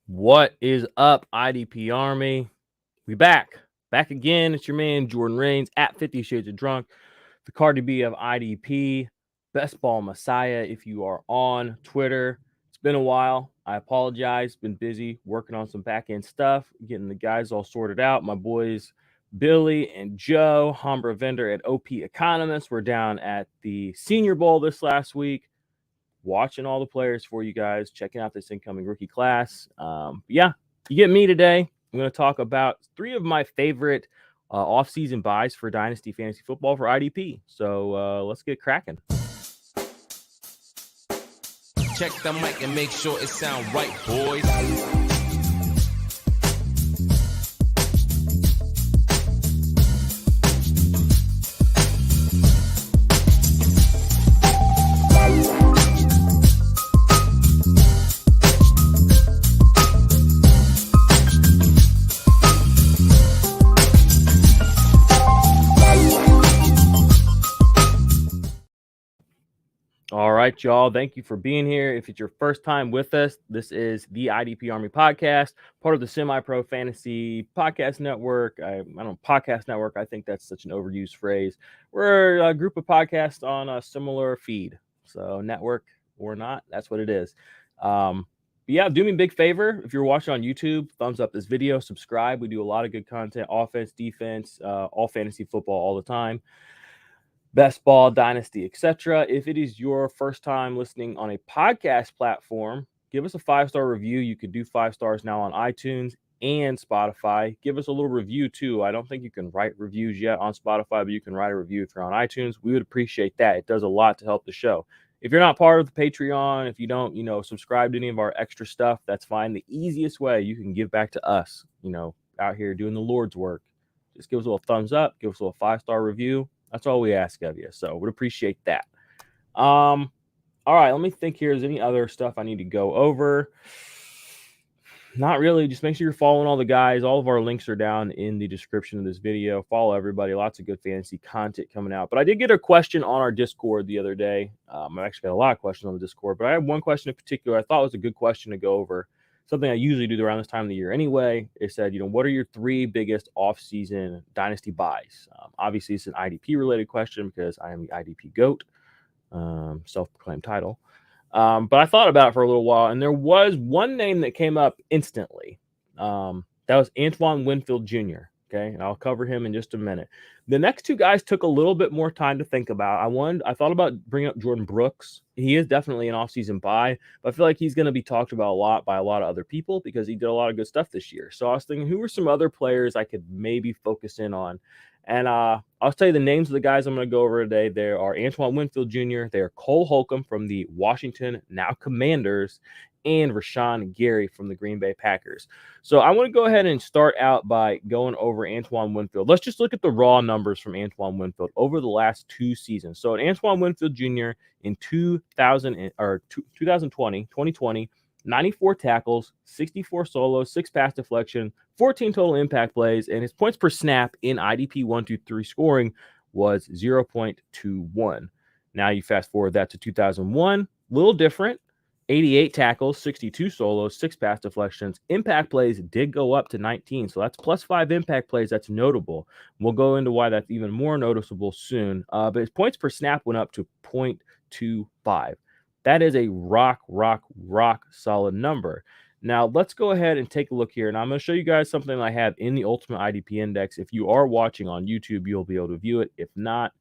What is up, IDP Army? We back again. It's your man Jordan Reigns at 50 Shades of Drunk, the Cardi B of IDP, Best Ball Messiah. If you are on Twitter, it's been a while. I apologize. Been busy working on some back end stuff, getting the guys all sorted out. My boys Billy and Joe, Hombra Vendor at OP Economist, were down at the Senior Bowl this last week, watching all the players for you guys, checking out this incoming rookie class. Yeah, you get me today. I'm going to talk about three of my favorite off-season buys for Dynasty Fantasy Football for IDP. So let's get cracking. Check the mic and make sure it sound right, boys. All right, y'all. Thank you for being here. If it's your first time with us, this is the IDP Army podcast, part of the Semi-Pro Fantasy Podcast Network. I don't podcast network. I think that's such an overused phrase. We're a group of podcasts on a similar feed. So network or not, that's what it is. Yeah, do me a big favor. If you're watching on YouTube, thumbs up this video, subscribe. We do a lot of good content, offense, defense, all fantasy football all the time. Best Ball, Dynasty, etc. If it is your first time listening on a podcast platform, give us a 5-star review. You could do 5 stars now on iTunes and Spotify. Give us a little review too. I don't think you can write reviews yet on Spotify, but you can write a review if you're on iTunes. We would appreciate that. It does a lot to help the show. If you're not part of the Patreon, if you don't, subscribe to any of our extra stuff, that's fine. The easiest way you can give back to us, out here doing the Lord's work, just give us a little thumbs up, give us a little 5-star review. That's all we ask of you. So would appreciate that. All right, let me think here. Is there any other stuff I need to go over? Not really. Just make sure you're following all the guys. All of our links are down in the description of this video. Follow everybody. Lots of good fantasy content coming out. But I did get a question on our Discord the other day. I actually got a lot of questions on the Discord, but I had one question in particular I thought was a good question to go over. Something I usually do around this time of the year anyway. It said, what are your 3 biggest off-season Dynasty buys? Obviously, it's an IDP-related question because I am the IDP GOAT, self-proclaimed title. But I thought about it for a little while, and there was one name that came up instantly. That was Antione Winfield Jr., okay? And I'll cover him in just a minute. The next 2 guys took a little bit more time to think about. I thought about bringing up Jordan Brooks. He is definitely an off-season buy, but I feel like he's going to be talked about a lot by a lot of other people because he did a lot of good stuff this year. So I was thinking, who are some other players I could maybe focus in on? And I'll tell you the names of the guys I'm going to go over today. There are Antione Winfield Jr., they are Cole Holcolm from the Washington, now Commanders, and Rashan Gary from the Green Bay Packers. So I want to go ahead and start out by going over Antione Winfield. Let's just look at the raw numbers from Antione Winfield over the last 2 seasons. So Antione Winfield Jr. in 2020, 94 tackles, 64 solos, 6 pass deflection, 14 total impact plays, and his points per snap in IDP 1-2-3 scoring was 0.21. Now you fast forward that to 2001, a little different. 88 tackles, 62 solos, 6 pass deflections. Impact plays did go up to 19, so that's plus 5 impact plays. That's notable. We'll go into why that's even more noticeable soon. But his points per snap went up to 0.25. That is a rock solid number. Now, let's go ahead and take a look here, and I'm going to show you guys something I have in the Ultimate IDP Index. If you are watching on YouTube, you'll be able to view it. If not,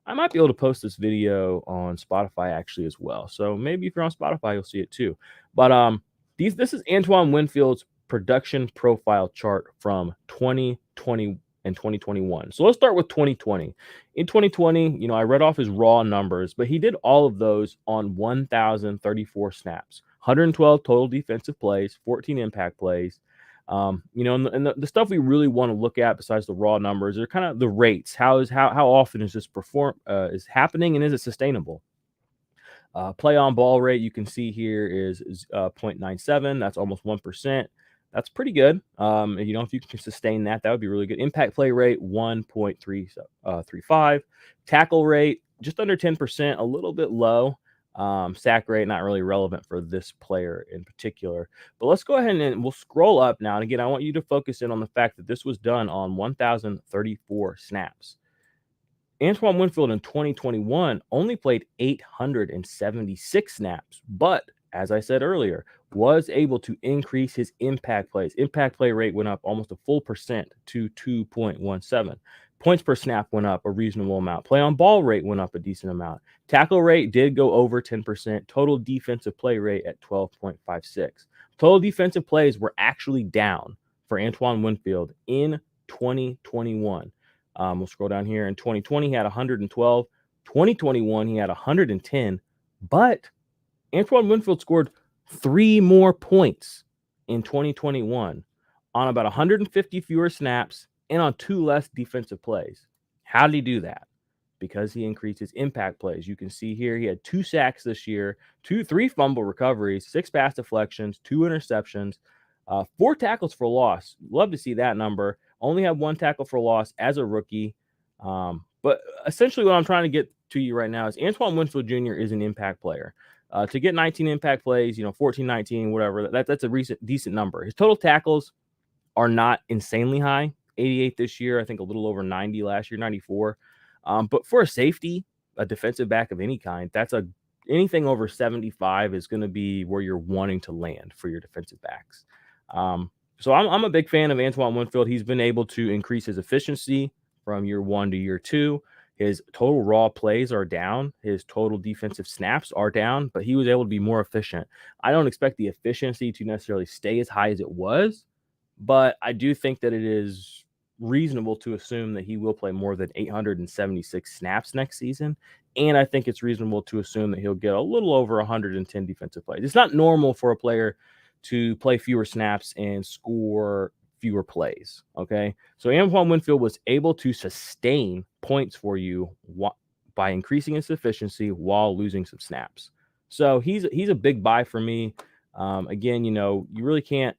I might be able to post this video on Spotify actually as well. So maybe if you're on Spotify, you'll see it too. But this is Antione Winfield's production profile chart from 2020 and 2021. So let's start with 2020. In 2020, I read off his raw numbers, but he did all of those on 1,034 snaps, 112 total defensive plays, 14 impact plays. And the stuff we really want to look at besides the raw numbers are kind of the rates. How often is this is happening, and is it sustainable? Play on ball rate, you can see here is 0.97. That's almost 1%. That's pretty good. If you can sustain that, that would be really good. Impact play rate 1.35. Tackle rate just under 10%, a little bit low. Sack rate, not really relevant for this player in particular. But let's go ahead and we'll scroll up now. And again, I want you to focus in on the fact that this was done on 1,034 snaps. Antoine Winfield in 2021 only played 876 snaps, but as I said earlier, was able to increase his impact plays. Impact play rate went up almost a full percent to 2.17. Points per snap went up a reasonable amount. Play on ball rate went up a decent amount. Tackle rate did go over 10%. Total defensive play rate at 12.56. Total defensive plays were actually down for Antoine Winfield in 2021. We'll scroll down here. In 2020, he had 112. 2021, he had 110. But Antoine Winfield scored 3 more points in 2021 on about 150 fewer snaps and on 2 less defensive plays. How did he do that? Because he increased his impact plays. You can see here he had 2 sacks this year, 3 fumble recoveries, 6 pass deflections, 2 interceptions, 4 tackles for loss. Love to see that number. Only had 1 tackle for loss as a rookie. But essentially what I'm trying to get to you right now is Antoine Winfield Jr. is an impact player. To get 19 impact plays, 14, 19, whatever, that's a decent number. His total tackles are not insanely high. 88 this year, I think a little over 90 last year, 94. But for a safety, a defensive back of any kind, anything over 75 is going to be where you're wanting to land for your defensive backs. So I'm a big fan of Antoine Winfield. He's been able to increase his efficiency from year 1 to year 2. His total raw plays are down. His total defensive snaps are down, but he was able to be more efficient. I don't expect the efficiency to necessarily stay as high as it was, but I do think that it is reasonable to assume that he will play more than 876 snaps next season. And I think it's reasonable to assume that he'll get a little over 110 defensive plays. It's not normal for a player to play fewer snaps and score fewer plays. Okay. So Antoine Winfield was able to sustain points for you by increasing his efficiency while losing some snaps. So he's a big buy for me. Again, you can't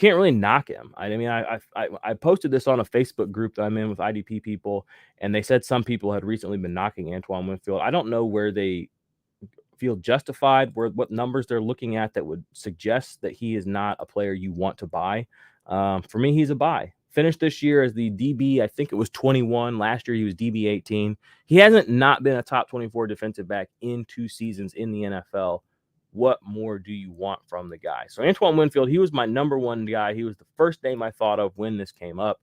really knock him. I mean, I posted this on a Facebook group that I'm in with IDP people, and they said some people had recently been knocking Antoine Winfield. I don't know where they feel justified, what numbers they're looking at that would suggest that he is not a player you want to buy. For me, he's a buy. Finished this year as the DB, I think it was 21. Last year, he was DB 18. He hasn't not been a top 24 defensive back in 2 seasons in the NFL. What more do you want from the guy? So Antoine Winfield, he was my number 1 guy. He was the first name I thought of when this came up.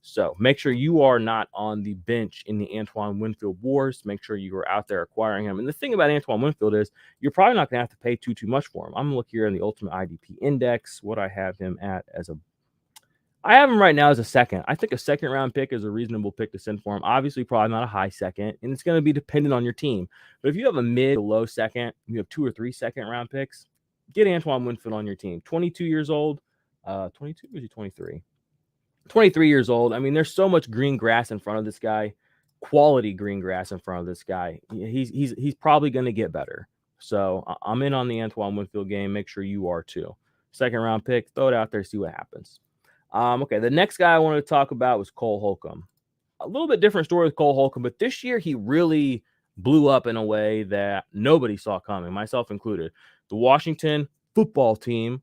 So make sure you are not on the bench in the Antoine Winfield wars. Make sure you are out there acquiring him. And the thing about Antoine Winfield is you're probably not going to have to pay too much for him. I'm going to look here in the Ultimate IDP Index, what I have him at I have him right now as a second. I think a second-round pick is a reasonable pick to send for him. Obviously, probably not a high second, and it's going to be dependent on your team. But if you have a mid to low second, you have 2 or 3 second-round picks, get Antoine Winfield on your team. 22 years old. 22? Or is he 23? 23 years old. I mean, there's so much green grass in front of this guy, quality green grass in front of this guy. He's probably going to get better. So I'm in on the Antoine Winfield game. Make sure you are too. Second-round pick, throw it out there, see what happens. Okay, the next guy I wanted to talk about was Cole Holcolm. A little bit different story with Cole Holcolm, but this year he really blew up in a way that nobody saw coming, myself included. The Washington football team,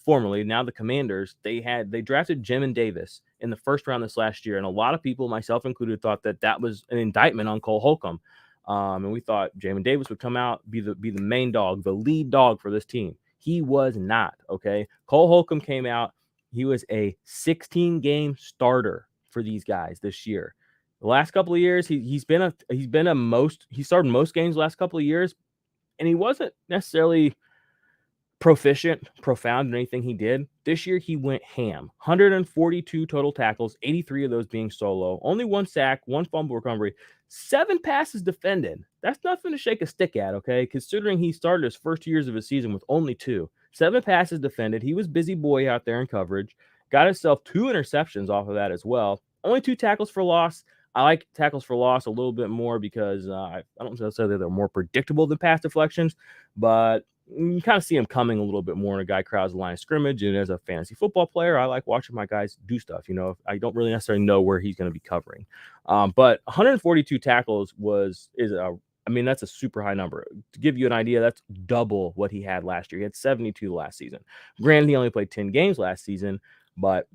formerly, now the Commanders, they drafted Jamin Davis in the first round this last year, and a lot of people, myself included, thought that was an indictment on Cole Holcolm. And we thought Jamin Davis would come out, be the main dog, the lead dog for this team. He was not, okay? Cole Holcolm came out. He was a 16-game starter for these guys this year. The last couple of years, he started most games the last couple of years, and he wasn't necessarily profound in anything he did. This year, he went ham. 142 total tackles, 83 of those being solo. Only 1 sack, 1 fumble recovery, 7 passes defended. That's nothing to shake a stick at, okay? Considering he started his first 2 years of his season with only 2. 7 passes defended. He was busy boy out there in coverage. Got himself 2 interceptions off of that as well. Only 2 tackles for loss. I like tackles for loss a little bit more because I don't say that they're more predictable than pass deflections, but you kind of see him coming a little bit more when a guy crowds the line of scrimmage. And as a fantasy football player, I like watching my guys do stuff. I don't really necessarily know where he's going to be covering. But 142 tackles is a I mean, that's a super high number. To give you an idea, that's double what he had last year. He had 72 last season. Granted, he only played 10 games last season, but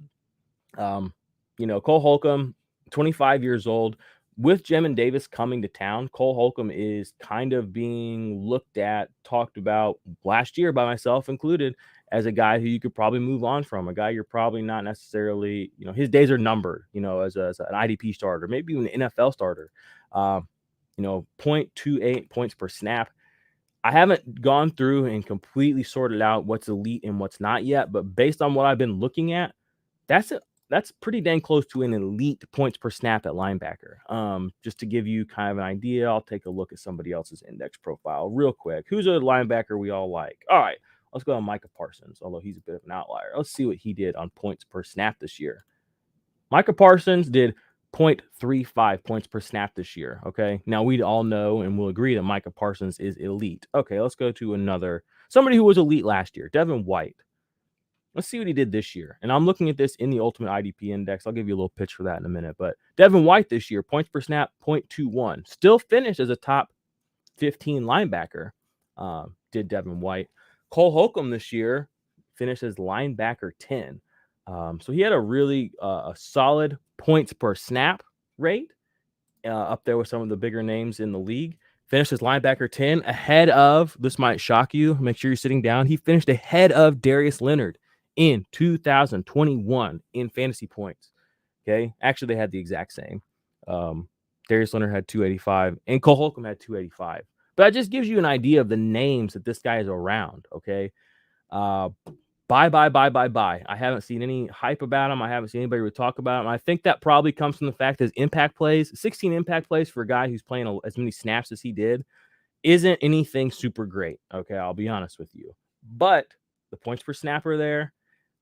Cole Holcolm, 25 years old. With Jamin Davis coming to town, Cole Holcolm is kind of being looked at, talked about last year by myself included, as a guy who you could probably move on from, a guy you're probably not necessarily, his days are numbered, as an IDP starter, maybe even an NFL starter. 0.28 points per snap. I haven't gone through and completely sorted out what's elite and what's not yet, but based on what I've been looking at, that's pretty dang close to an elite points per snap at linebacker. Just to give you kind of an idea, I'll take a look at somebody else's index profile real quick. Who's a linebacker we all like? All right, let's go on Micah Parsons, although he's a bit of an outlier. Let's see what he did on points per snap this year. Micah Parsons did 0.35 points per snap this year. Okay, now we all know and will agree that Micah Parsons is elite. Okay, let's go to somebody who was elite last year, Devin White. Let's see what he did this year. And I'm looking at this in the Ultimate IDP Index. I'll give you a little pitch for that in a minute. But Devin White this year, points per snap, 0.21. Still finished as a top 15 linebacker, did Devin White. Cole Holcolm this year finished as linebacker 10. So he had a really a solid points per snap rate, up there with some of the bigger names in the league. Finished as linebacker 10, ahead of, this might shock you, make sure you're sitting down, he finished ahead of Darius Leonard in 2021 in fantasy points. Okay, actually they had the exact same. Darius Leonard had 285 and Cole Holcolm had 285. But that just gives you an idea of the names that this guy is around. Okay, bye. I haven't seen any hype about him. I haven't seen anybody really talk about him. I think that probably comes from the fact that his impact plays, 16 impact plays for a guy who's playing as many snaps as he did, isn't anything super great. Okay, I'll be honest with you. But the points per snap are there,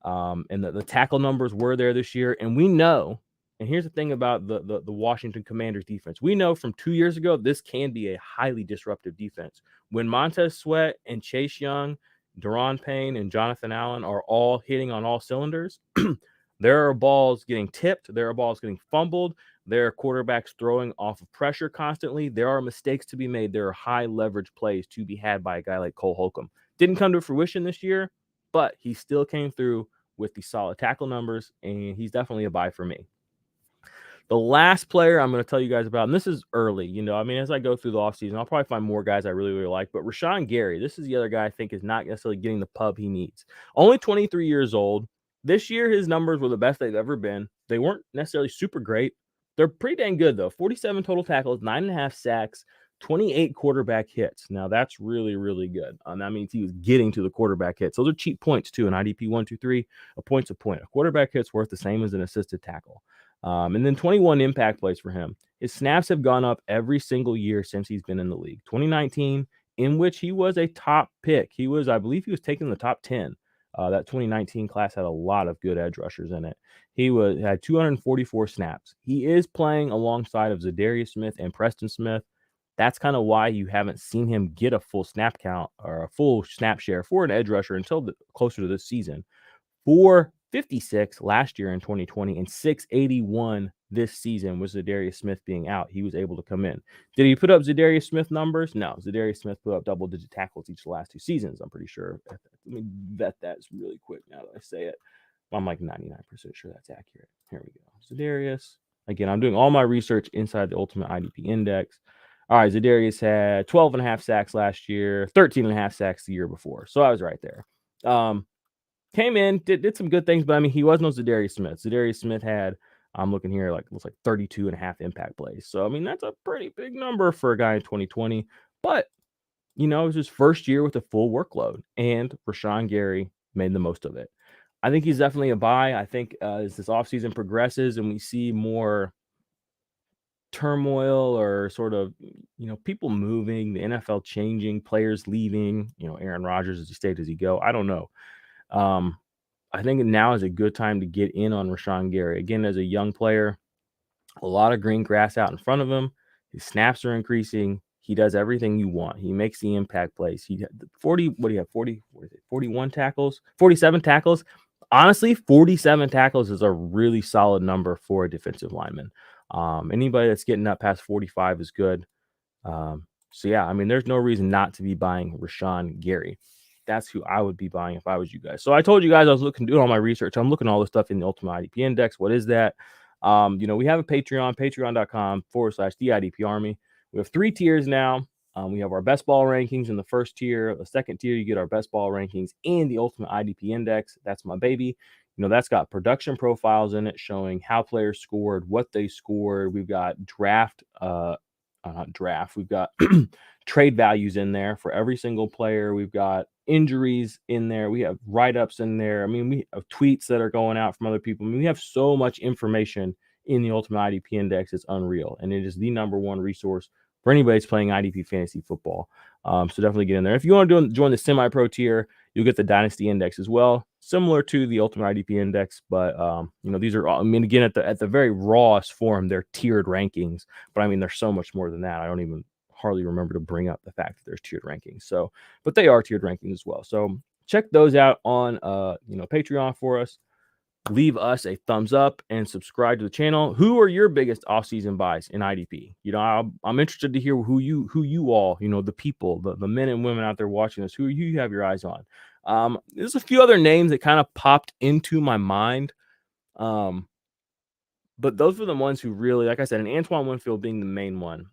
and the tackle numbers were there this year. And we know, and here's the thing about the Washington Commanders defense. We know from 2 years ago, this can be a highly disruptive defense. When Montez Sweat and Chase Young, Daron Payne, and Jonathan Allen are all hitting on all cylinders, there are balls getting tipped. There are balls getting fumbled. There are quarterbacks throwing off of pressure constantly. There are mistakes to be made. There are high leverage plays to be had by a guy like Cole Holcolm. Didn't come to fruition this year, but he still came through with the solid tackle numbers, and he's definitely a buy for me. The last player I'm going to tell you guys about, and this is early, as I go through the offseason, I'll probably find more guys I really, really like. But Rashan Gary, this is the other guy I think is not necessarily getting the pub he needs. Only 23 years old. This year, his numbers were the best they've ever been. They weren't necessarily super great. They're pretty dang good, though. 47 total tackles, 9.5 sacks, 28 quarterback hits. Now, that's really, really good. That means he was getting to the quarterback hits. Those are cheap points, too. An IDP 1, 2, 3, a point's a point. A quarterback hit's worth the same as an assisted tackle. And then 21 impact plays for him. His snaps have gone up every single year since he's been in the league. 2019, in which he was a top pick. I believe he was taken in the top 10. That 2019 class had a lot of good edge rushers in it. He had 244 snaps. He is playing alongside of Zadarius Smith and Preston Smith. That's kind of why you haven't seen him get a full snap count or a full snap share for an edge rusher until closer to this season. 456 last year in 2020 and 681 this season with Zadarius Smith being out. He was able to come in. Did he put up Zadarius Smith numbers? No. Zadarius Smith put up double-digit tackles each of the last 2 seasons, I'm pretty sure. Let me vet that really quick now that I say it. I'm like 99% sure that's accurate. Here we go. Zadarius. Again, I'm doing all my research inside the Ultimate IDP Index. All right, Zadarius had 12.5 sacks last year, 13.5 sacks the year before. So I was right there. Came in, did some good things, but he was no Zadarius Smith. Zadarius Smith had, I'm looking here, looks like 32.5 impact plays. So, that's a pretty big number for a guy in 2020. But, it was his first year with a full workload, and Rashan Gary made the most of it. I think he's definitely a buy. I think as this offseason progresses and we see more turmoil or sort of, people moving, the NFL changing, players leaving, Aaron Rodgers, as he stayed, does he go? I don't know. I think now is a good time to get in on Rashan Gary. Again, as a young player, a lot of green grass out in front of him. His snaps are increasing. He does everything you want. He makes the impact plays. He had 41 tackles, 47 tackles. Honestly, 47 tackles is a really solid number for a defensive lineman. Anybody that's getting up past 45 is good. So yeah, I mean, there's no reason not to be buying Rashan Gary. That's who I would be buying if I was you guys. So I told you guys I was doing all my research. I'm looking at all this stuff in the Ultimate IDP Index. What is that? We have a Patreon, patreon.com/the IDP Army. We have 3 tiers now. We have our best ball rankings in the first tier. The second tier, you get our best ball rankings and the Ultimate IDP Index. That's my baby. That's got production profiles in it showing how players scored, what they scored. We've got not draft. We've got trade values in there for every single player. We've got injuries in there. We have write-ups in there. I mean, we have tweets that are going out from other people. I mean, we have so much information in the Ultimate IDP Index. It's unreal. And it is the #1 resource for anybody that's playing IDP fantasy football. So definitely get in there. If you want to join the semi-pro tier, you'll get the Dynasty Index as well, similar to the Ultimate IDP Index. But these are all, I mean, again, at the very rawest form, they're tiered rankings. But I mean, there's so much more than that. I don't even hardly remember to bring up the fact that there's tiered rankings. So, but they are tiered rankings as well. So check those out on Patreon for us. Leave us a thumbs up and subscribe to the channel. Who are your biggest off-season buys in IDP? I'm interested to hear who you all, the people, the men and women out there watching this, who you have your eyes on. There's a few other names that kind of popped into my mind. But those were the ones who really, like I said, and Antione Winfield being the main one.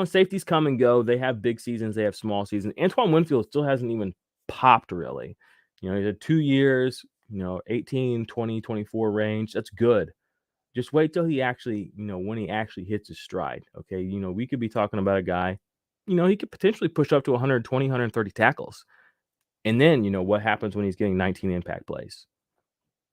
Safeties come and go. They have big seasons. They have small seasons. Antione Winfield still hasn't even popped really. He had 2 years, 18, 20, 24 range. That's good. Just wait till he actually, when he actually hits his stride. Okay. We could be talking about a guy, he could potentially push up to 120, 130 tackles. And then, what happens when he's getting 19 impact plays?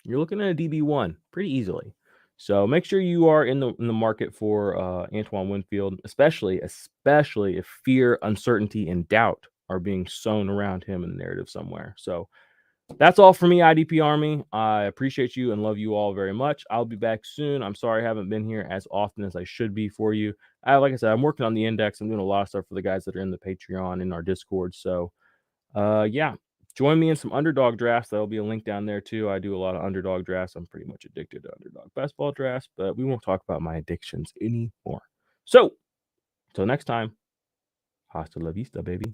You're looking at a DB1 pretty easily. So make sure you are in the market for Antione Winfield, especially if fear, uncertainty, and doubt are being sown around him in the narrative somewhere. So that's all for me, IDP Army. I appreciate you and love you all very much. I'll be back soon. I'm sorry I haven't been here as often as I should be for you. Like I said, I'm working on the index. I'm doing a lot of stuff for the guys that are in the Patreon and our Discord. So, yeah. Join me in some underdog drafts. There'll be a link down there too. I do a lot of underdog drafts. I'm pretty much addicted to underdog basketball drafts, but we won't talk about my addictions anymore. So, until next time, hasta la vista, baby.